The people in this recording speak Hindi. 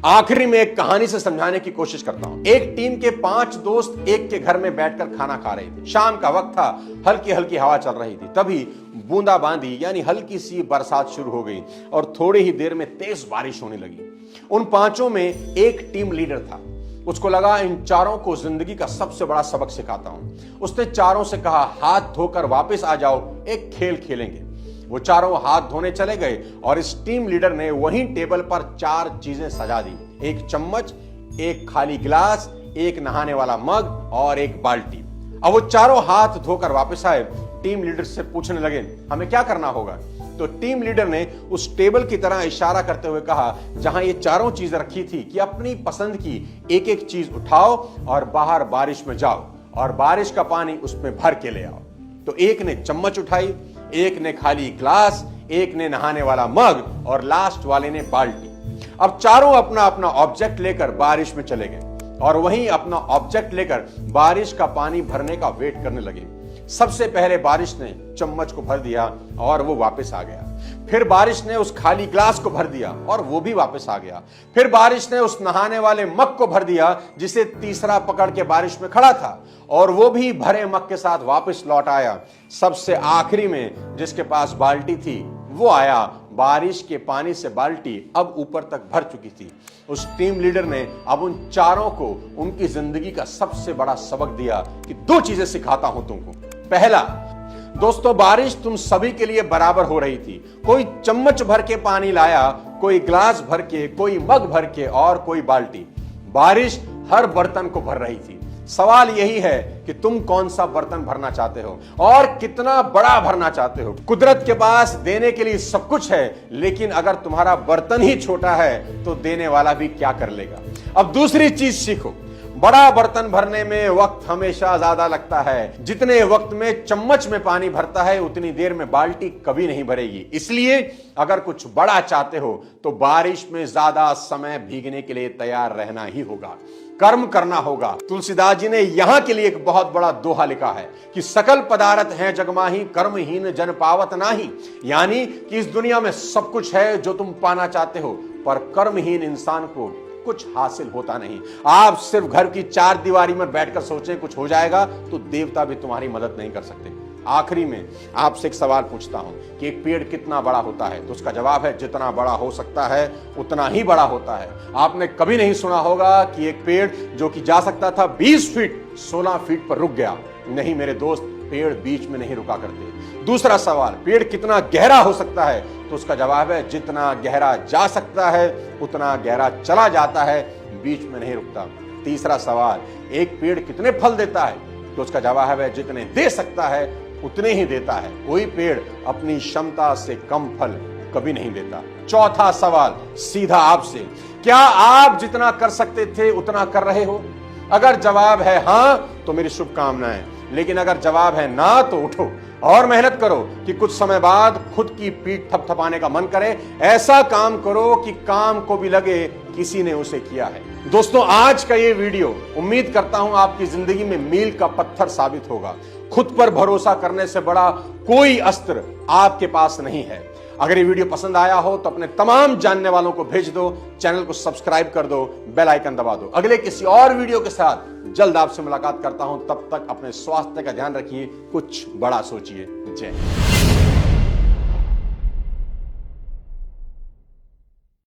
आखिरी में एक कहानी से समझाने की कोशिश करता हूं। एक टीम के 5 दोस्त एक के घर में बैठकर खाना खा रहे थे। शाम का वक्त था, हल्की हल्की हवा चल रही थी। तभी बूंदाबांदी यानी हल्की सी बरसात शुरू हो गई और थोड़ी ही देर में तेज बारिश होने लगी। उन पांचों में एक टीम लीडर था। उसको लगा इन चारों को जिंदगी का सबसे बड़ा सबक सिखाता हूं। उसने चारों से कहा, हाथ धोकर वापस आ जाओ, एक खेल खेलेंगे। वो चारों हाथ धोने चले गए और इस टीम लीडर ने वहीं टेबल पर 4 चीजें सजा दी। एक चम्मच, एक खाली गिलास, एक नहाने वाला मग और एक बाल्टी। अब वो चारों हाथ धोकर वापस आए। टीम लीडर से पूछने लगे, हमें क्या करना होगा? तो टीम लीडर ने उस टेबल की तरह इशारा करते हुए कहा, जहां ये चारों चीजें रखी थी, कि अपनी पसंद की एक एक चीज उठाओ और बाहर बारिश में जाओ और बारिश का पानी उसमें भर के ले आओ। तो एक ने चम्मच उठाई, एक ने खाली ग्लास, एक ने नहाने वाला मग और लास्ट वाले ने बाल्टी। अब चारों अपना अपना ऑब्जेक्ट लेकर बारिश में चले गए और वहीं अपना ऑब्जेक्ट लेकर बारिश का पानी भरने का वेट करने लगे। सबसे पहले बारिश ने चम्मच को भर दिया और वो वापस आ गया। फिर बारिश ने उस खाली ग्लास को भर दिया और वो भी वापस आ गया। फिर बारिश ने उस नहाने वाले मग को भर दिया, जिसे तीसरा पकड़ के बारिश में खड़ा था, और वो भी भरे मग के साथ वापस लौट आया। सबसे आखिरी में जिसके पास बाल्टी थी वो आया। बारिश के पानी से बाल्टी अब ऊपर तक भर चुकी थी। उस टीम लीडर ने अब उन चारों को उनकी जिंदगी का सबसे बड़ा सबक दिया कि 2 चीजें सिखाता हूं तुमको। पहला, दोस्तों, बारिश तुम सभी के लिए बराबर हो रही थी। कोई चम्मच भर के पानी लाया, कोई ग्लास भर के, कोई मग भर के और कोई बाल्टी। बारिश हर बर्तन को भर रही थी। सवाल यही है कि तुम कौन सा बर्तन भरना चाहते हो और कितना बड़ा भरना चाहते हो। कुदरत के पास देने के लिए सब कुछ है, लेकिन अगर तुम्हारा बर्तन ही छोटा है तो देने वाला भी क्या कर लेगा। अब दूसरी चीज सीखो। बड़ा बर्तन भरने में वक्त हमेशा ज्यादा लगता है। जितने वक्त में चम्मच में पानी भरता है, उतनी देर में बाल्टी कभी नहीं भरेगी। इसलिए अगर कुछ बड़ा चाहते हो तो बारिश में ज्यादा समय भीगने के लिए तैयार रहना ही होगा, कर्म करना होगा। तुलसीदास जी ने यहां के लिए एक बहुत बड़ा दोहा लिखा है कि सकल पदार्थ हैं जगमाही, कर्महीन जन पावत नाही। यानी कि इस दुनिया में सब कुछ है जो तुम पाना चाहते हो, पर कर्महीन इंसान को कुछ हासिल होता नहीं। आप सिर्फ घर की 4 दीवारी में बैठकर सोचें कुछ हो जाएगा, तो देवता भी तुम्हारी मदद नहीं कर सकते। आखिरी में आपसे एक सवाल पूछता हूं कि एक पेड़ कितना बड़ा होता है? तो उसका जवाब है, जितना बड़ा हो सकता है उतना ही बड़ा होता है। आपने कभी नहीं सुना होगा कि एक पेड़ जो कि जा सकता था 20 फीट 16 फीट पर रुक गया। नहीं मेरे दोस्त, पेड़ बीच में नहीं रुका करते। दूसरा सवाल, पेड़ कितना गहरा हो सकता है? तो उसका जवाब है, जितना गहरा जा सकता है उतना गहरा चला जाता है, बीच में नहीं रुकता। तीसरा सवाल, एक पेड़ कितने फल देता है? तो उसका जवाब है, जितने दे सकता है उतने ही देता है। कोई पेड़ अपनी क्षमता से कम फल कभी नहीं देता। चौथा सवाल सीधा आपसे, क्या आप जितना कर सकते थे उतना कर रहे हो? अगर जवाब है हां तो मेरी शुभकामनाएं, लेकिन अगर जवाब है ना तो उठो और मेहनत करो कि कुछ समय बाद खुद की पीठ थपथपाने का मन करे। ऐसा काम करो कि काम को भी लगे किसी ने उसे किया है। दोस्तों, आज का ये वीडियो उम्मीद करता हूं आपकी जिंदगी में मील का पत्थर साबित होगा। खुद पर भरोसा करने से बड़ा कोई अस्त्र आपके पास नहीं है। अगर ये वीडियो पसंद आया हो तो अपने तमाम जानने वालों को भेज दो, चैनल को सब्सक्राइब कर दो, बेल आइकन दबा दो। अगले किसी और वीडियो के साथ जल्द आपसे मुलाकात करता हूं। तब तक अपने स्वास्थ्य का ध्यान रखिए, कुछ बड़ा सोचिए। जय हिंद।